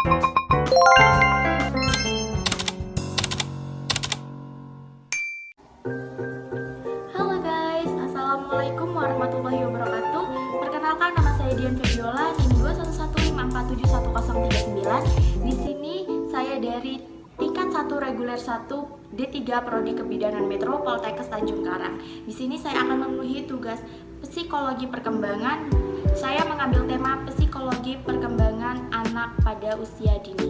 Halo guys, Assalamualaikum warahmatullahi wabarakatuh. Perkenalkan, nama saya Dian Febiola, NIM 211547139. Di sini saya dari tingkat 1 reguler 1 D3 Prodi Kebidanan Metro Poltekkes Tanjung Karang. Di sini saya akan memenuhi tugas psikologi perkembangan. Saya mengambil tema psikologi perkembangan anak pada usia dini.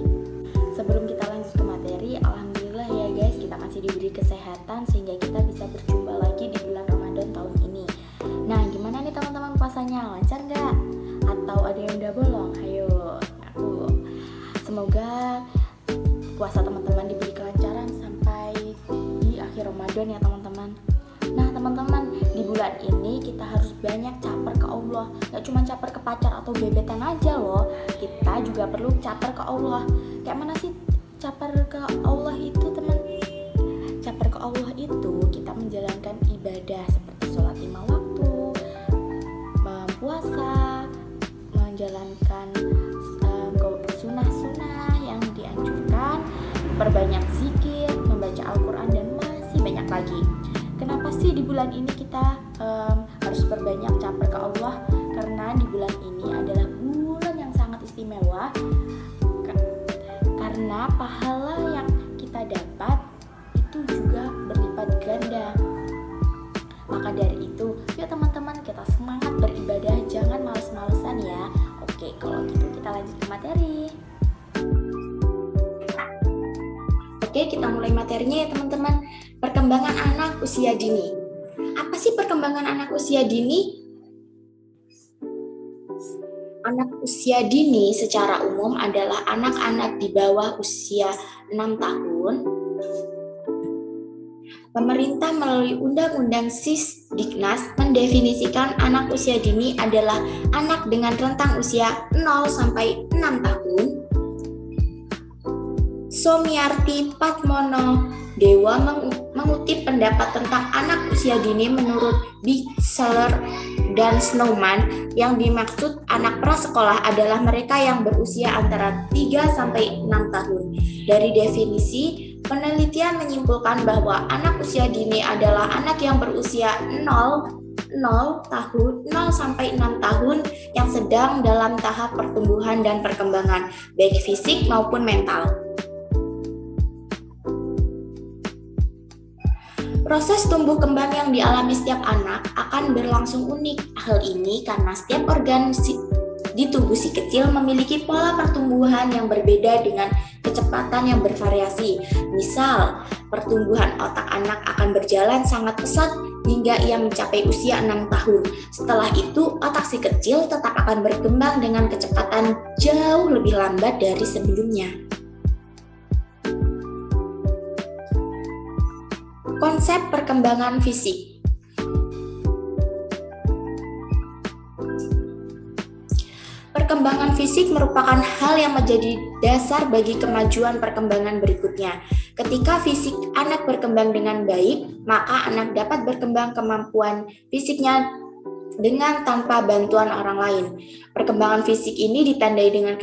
Sebelum kita lanjut ke materi, alhamdulillah ya guys, kita masih diberi kesehatan sehingga kita bisa berjumpa lagi di bulan Ramadan tahun ini. Nah, gimana nih teman-teman, puasanya lancar nggak? Atau ada yang udah bolong? Ayo, semoga puasa teman-teman diberi kelancaran sampai di akhir Ramadan ya teman-teman. Nah teman-teman, di bulan ini kita harus banyak caper ke Allah. Gak cuma caper ke pacar atau gebetan aja loh, kita juga perlu caper ke Allah. Kayak mana sih caper ke Allah itu teman? Caper ke Allah itu kita menjalankan ibadah seperti sholat 5 waktu, puasa, menjalankan sunnah-sunnah yang dianjurkan, perbanyak zikir, membaca Al-Quran, dan masih banyak lagi. Kenapa sih di bulan ini kita harus perbanyak caper ke Allah? Karena di bulan ini adalah bulan yang sangat istimewa, karena pahala yang kita dapat itu juga berlipat ganda. Maka dari itu, yuk teman-teman, kita semangat beribadah, jangan males-malesan ya. Oke, kalau gitu kita lanjut ke materi. Oke, kita mulai materinya ya teman-teman. Perkembangan anak usia dini. Apa sih perkembangan anak usia dini? Anak usia dini secara umum adalah anak-anak di bawah usia 6 tahun. Pemerintah melalui Undang-Undang Sisdiknas mendefinisikan anak usia dini adalah anak dengan rentang usia 0 sampai 6 tahun. Somiarti Padmono Dewa mengutip pendapat tentang anak usia dini menurut Bigseller dan Snowman, yang dimaksud anak prasekolah adalah mereka yang berusia antara 3 sampai 6 tahun. Dari definisi, penelitian menyimpulkan bahwa anak usia dini adalah anak yang berusia 0 sampai 6 tahun yang sedang dalam tahap pertumbuhan dan perkembangan, baik fisik maupun mental. Proses tumbuh kembang yang dialami setiap anak akan berlangsung unik. Hal ini karena setiap organ di tubuh si kecil memiliki pola pertumbuhan yang berbeda dengan kecepatan yang bervariasi. Misal, pertumbuhan otak anak akan berjalan sangat pesat hingga ia mencapai usia 6 tahun. Setelah itu, otak si kecil tetap akan berkembang dengan kecepatan jauh lebih lambat dari sebelumnya. Konsep perkembangan fisik. Perkembangan fisik merupakan hal yang menjadi dasar bagi kemajuan perkembangan berikutnya. Ketika fisik anak berkembang dengan baik, maka anak dapat berkembang kemampuan fisiknya dengan tanpa bantuan orang lain. Perkembangan fisik ini ditandai dengan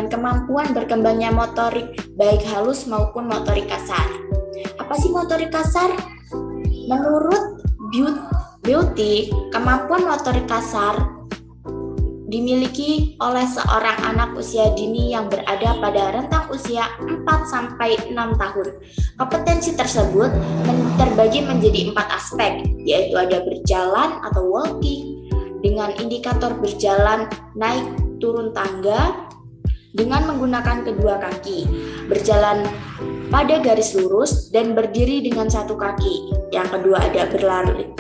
kemampuan berkembangnya motorik baik halus maupun motorik kasar. Apa sih motorik kasar? Menurut Beauty, kemampuan motorik kasar dimiliki oleh seorang anak usia dini yang berada pada rentang usia 4 sampai 6 tahun. Kompetensi tersebut terbagi menjadi 4 aspek, yaitu ada berjalan atau walking, dengan indikator berjalan naik turun tangga dengan menggunakan kedua kaki, berjalan pada garis lurus, dan berdiri dengan satu kaki. Yang kedua ada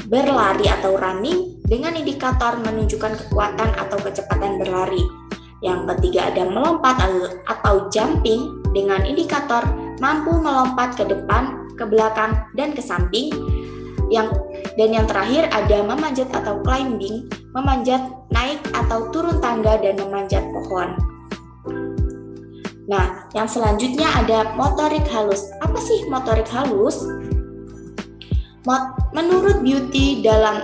berlari atau running dengan indikator menunjukkan kekuatan atau kecepatan berlari. Yang ketiga ada melompat atau jumping dengan indikator mampu melompat ke depan, ke belakang, dan ke samping. Dan yang terakhir ada memanjat atau climbing, memanjat naik atau turun tangga, dan memanjat pohon. Nah, yang selanjutnya ada motorik halus. Apa sih motorik halus? Menurut Beauty dalam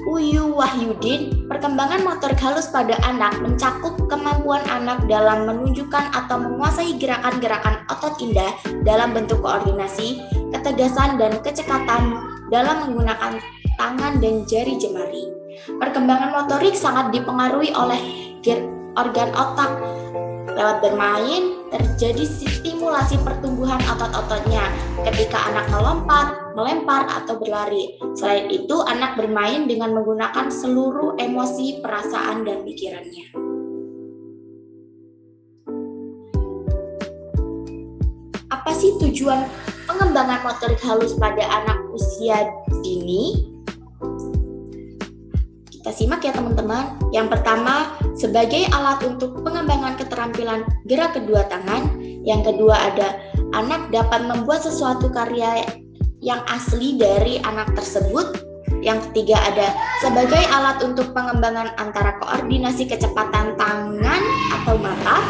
Uyu Wahyudin, perkembangan motorik halus pada anak mencakup kemampuan anak dalam menunjukkan atau menguasai gerakan-gerakan otot indah dalam bentuk koordinasi, ketegasan, dan kecekatan dalam menggunakan tangan dan jari jemari. Perkembangan motorik sangat dipengaruhi oleh organ otak. Lewat bermain, terjadi stimulasi pertumbuhan otot-ototnya ketika anak melompat, melempar, atau berlari. Selain itu, anak bermain dengan menggunakan seluruh emosi, perasaan, dan pikirannya. Apa sih tujuan pengembangan motorik halus pada anak usia dini? Kita simak ya teman-teman. Yang pertama, sebagai alat untuk pengembangan keterampilan gerak kedua tangan. Yang kedua ada anak dapat membuat sesuatu karya yang asli dari anak tersebut. Yang ketiga ada sebagai alat untuk pengembangan antara koordinasi kecepatan tangan atau mata.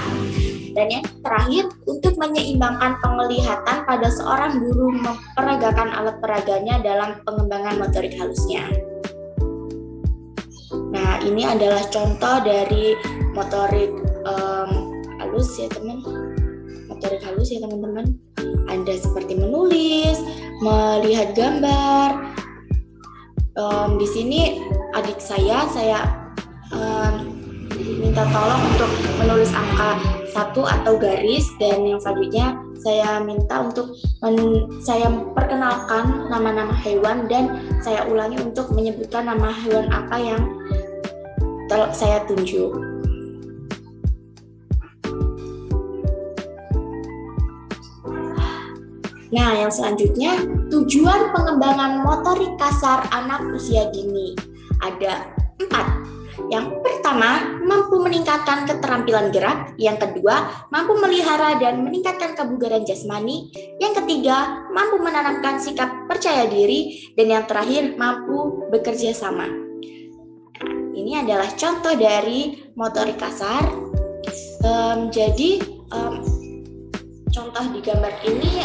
Dan yang terakhir, untuk menyeimbangkan penglihatan pada seorang guru memperagakan alat peraganya dalam pengembangan motorik halusnya. Nah, ini adalah contoh dari motorik halus ya motorik halus ya teman-teman. Ada seperti menulis, melihat gambar. Di sini adik saya minta tolong untuk menulis angka 1 atau garis, dan yang selanjutnya saya minta untuk saya perkenalkan nama-nama hewan dan saya ulangi untuk menyebutkan nama hewan apa yang saya tunjuk. Nah, yang selanjutnya tujuan pengembangan motorik kasar anak usia dini ada 4. Yang pertama, mampu meningkatkan keterampilan gerak. Yang kedua, mampu melihara dan meningkatkan kebugaran jasmani. Yang ketiga, mampu menanamkan sikap percaya diri. Dan yang terakhir, mampu bekerja sama. Nah, ini adalah contoh dari motorik kasar. Contoh di gambar ini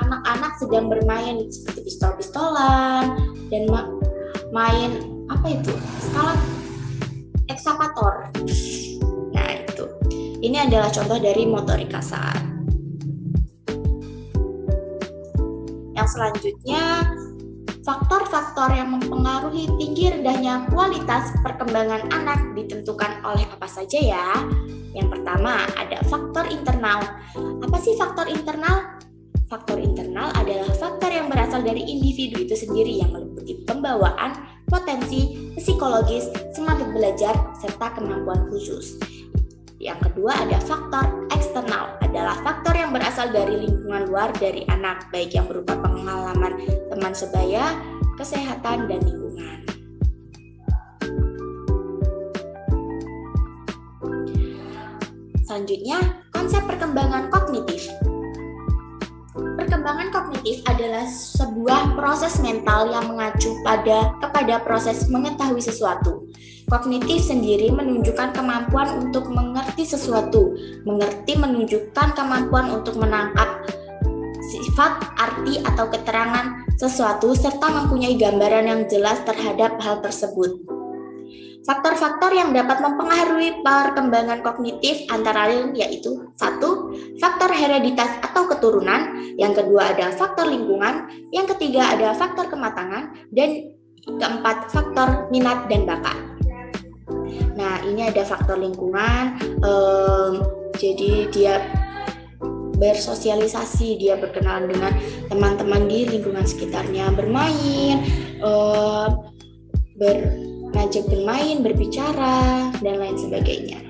anak-anak sedang bermain seperti pistol-pistolan dan main skala ekskavator. Nah, itu. Ini adalah contoh dari motorik kasar. Yang selanjutnya, faktor-faktor yang mempengaruhi tinggi rendahnya kualitas perkembangan anak ditentukan oleh apa saja ya? Yang pertama, ada faktor internal. Apa sih faktor internal? Faktor internal adalah faktor yang berasal dari individu itu sendiri yang meliputi pembawaan, potensi, psikologis, semangat belajar, serta kemampuan khusus. Yang kedua ada faktor eksternal, adalah faktor yang berasal dari lingkungan luar dari anak, baik yang berupa pengalaman teman sebaya, kesehatan, dan lingkungan. Selanjutnya, konsep perkembangan kognitif. Perkembangan kognitif adalah sebuah proses mental yang mengacu kepada proses mengetahui sesuatu. Kognitif sendiri menunjukkan kemampuan untuk mengerti sesuatu. Mengerti menunjukkan kemampuan untuk menangkap sifat, arti, atau keterangan sesuatu, serta mempunyai gambaran yang jelas terhadap hal tersebut. Faktor-faktor yang dapat mempengaruhi perkembangan kognitif antara lain yaitu 1. Faktor hereditas atau keturunan. Yang kedua ada faktor lingkungan. Yang ketiga ada faktor kematangan. Dan keempat faktor minat dan bakat. Nah, ini ada faktor lingkungan. Jadi dia bersosialisasi, dia berkenalan dengan teman-teman di lingkungan sekitarnya, bermain, ngajak bermain, berbicara, dan lain sebagainya.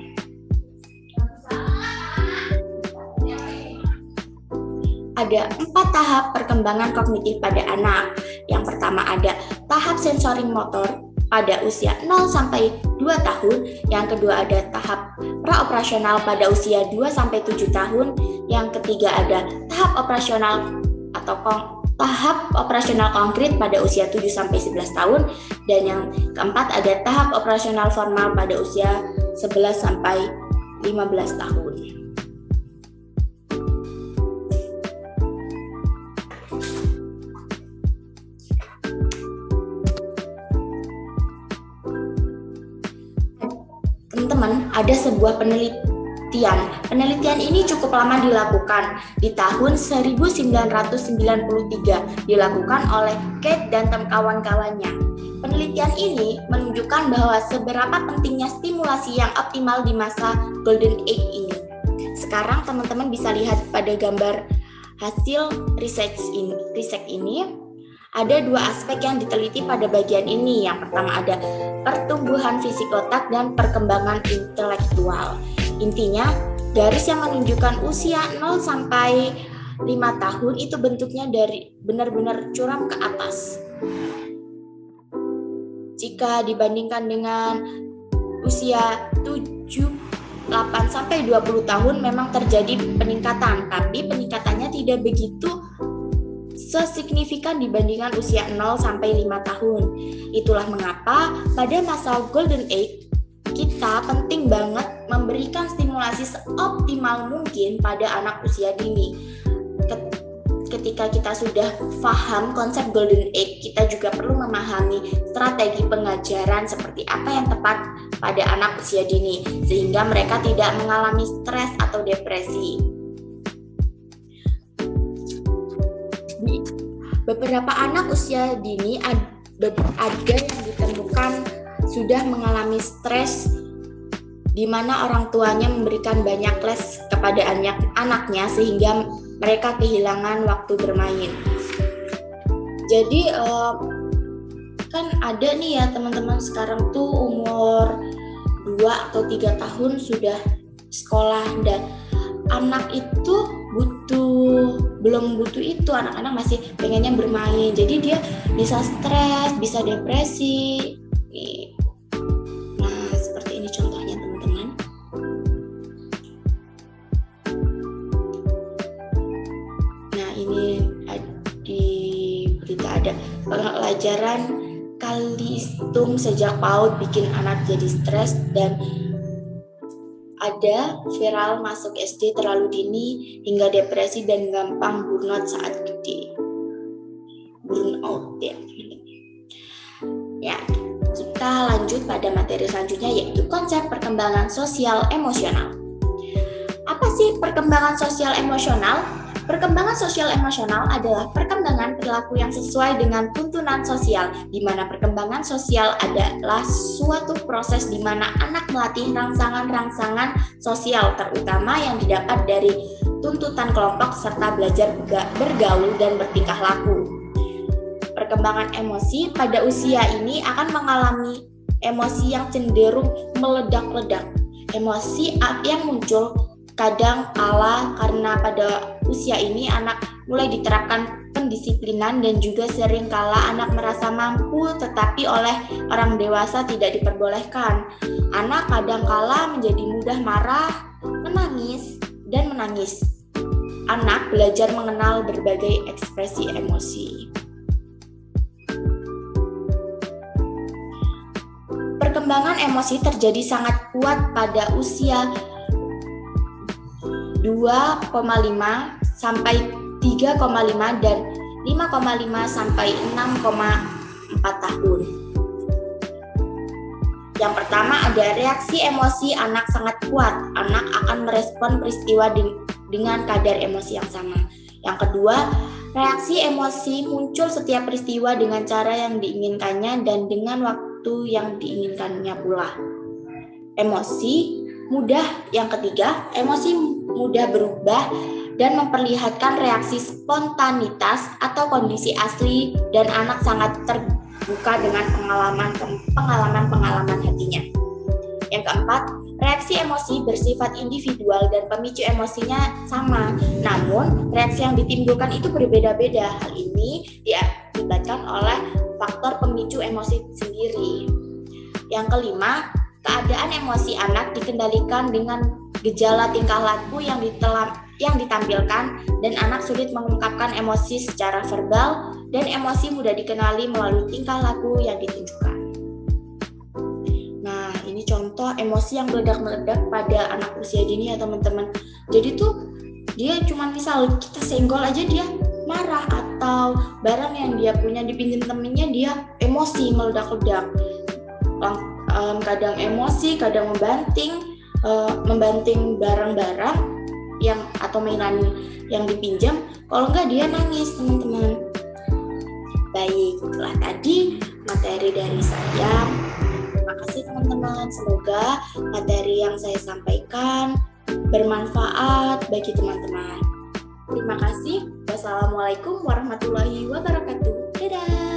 Ada 4 tahap perkembangan kognitif pada anak. Yang pertama ada tahap sensoring motor pada usia 0 sampai 2 tahun. Yang kedua ada tahap praoperasional pada usia 2 sampai 7 tahun. Yang ketiga ada tahap operasional atau tahap operasional konkret pada usia 7 sampai 11 tahun, dan yang keempat ada tahap operasional formal pada usia 11 sampai 15 tahun. teman-teman, ada sebuah penelitian. Penelitian ini cukup lama dilakukan, di tahun 1993 dilakukan oleh Kate dan kawan-kawannya. Penelitian ini menunjukkan bahwa seberapa pentingnya stimulasi yang optimal di masa Golden Age ini. Sekarang teman-teman bisa lihat pada gambar hasil riset ini. Ada dua aspek yang diteliti pada bagian ini. Yang pertama ada pertumbuhan fisik otak dan perkembangan intelektual. Intinya, garis yang menunjukkan usia 0 sampai 5 tahun itu bentuknya dari benar-benar curam ke atas. Jika dibandingkan dengan usia 7, 8 sampai 20 tahun memang terjadi peningkatan, tapi peningkatannya tidak begitu sesignifikan dibandingkan usia 0 sampai 5 tahun. Itulah mengapa pada masa Golden Age kita penting banget memberikan stimulasi seoptimal mungkin pada anak usia dini. Ketika kita sudah paham konsep Golden Age, kita juga perlu memahami strategi pengajaran seperti apa yang tepat pada anak usia dini, sehingga mereka tidak mengalami stres atau depresi. Beberapa anak usia dini ada yang ditemukan sudah mengalami stres, di mana orang tuanya memberikan banyak les kepada anaknya sehingga mereka kehilangan waktu bermain. Jadi kan ada nih ya teman-teman, sekarang tuh umur 2 atau 3 tahun sudah sekolah, dan anak itu belum butuh itu, anak-anak masih pengennya bermain, jadi dia bisa stres, bisa depresi. Nah, seperti ini contohnya teman-teman. Nah, ini di berita ada pelajaran kaliistum sejak PAUD bikin anak jadi stres, dan ada viral masuk SD terlalu dini hingga depresi dan gampang burnout saat gede. Burnout ya. Ya, kita lanjut pada materi selanjutnya, yaitu konsep perkembangan sosial emosional. Apa sih perkembangan sosial emosional? Perkembangan sosial emosional adalah perkembangan perilaku yang sesuai dengan tuntunan sosial, di mana perkembangan sosial adalah suatu proses di mana anak melatih rangsangan-rangsangan sosial, terutama yang didapat dari tuntutan kelompok serta belajar bergaul dan bertingkah laku. Perkembangan emosi pada usia ini akan mengalami emosi yang cenderung meledak-ledak. Emosi yang muncul kadang kala karena pada usia ini anak mulai diterapkan pendisiplinan, dan juga sering kala anak merasa mampu tetapi oleh orang dewasa tidak diperbolehkan. Anak kadang kala menjadi mudah marah, menangis, dan menangis. Anak belajar mengenal berbagai ekspresi emosi. Perkembangan emosi terjadi sangat kuat pada usia 2,5 sampai 3,5 dan 5,5 sampai 6,4 tahun. Yang pertama ada reaksi emosi anak sangat kuat. Anak akan merespon peristiwa dengan kadar emosi yang sama. Yang kedua, reaksi emosi muncul setiap peristiwa dengan cara yang diinginkannya dan dengan waktu yang diinginkannya pula. Emosi mudah, yang ketiga, emosi mudah berubah dan memperlihatkan reaksi spontanitas atau kondisi asli, dan anak sangat terbuka dengan pengalaman hatinya. Yang keempat, reaksi emosi bersifat individual dan pemicu emosinya sama, namun reaksi yang ditimbulkan itu berbeda-beda. Hal ini diakibatkan oleh faktor pemicu emosi sendiri. Yang kelima, keadaan emosi anak dikendalikan dengan gejala tingkah laku yang ditampilkan, dan anak sulit mengungkapkan emosi secara verbal, dan emosi mudah dikenali melalui tingkah laku yang ditunjukkan. Nah, ini contoh emosi yang meledak-meledak pada anak usia dini ya teman-teman. Jadi tuh dia cuma misal kita senggol aja dia marah, atau barang yang dia punya dipinjam temennya dia emosi meledak-ledak. kadang emosi, kadang membanting barang-barang atau mainan yang dipinjam. Kalau enggak dia nangis, teman-teman. Baik, itulah tadi materi dari saya. Terima kasih teman-teman. Semoga materi yang saya sampaikan bermanfaat bagi teman-teman. Terima kasih. Wassalamualaikum warahmatullahi wabarakatuh. Dadah.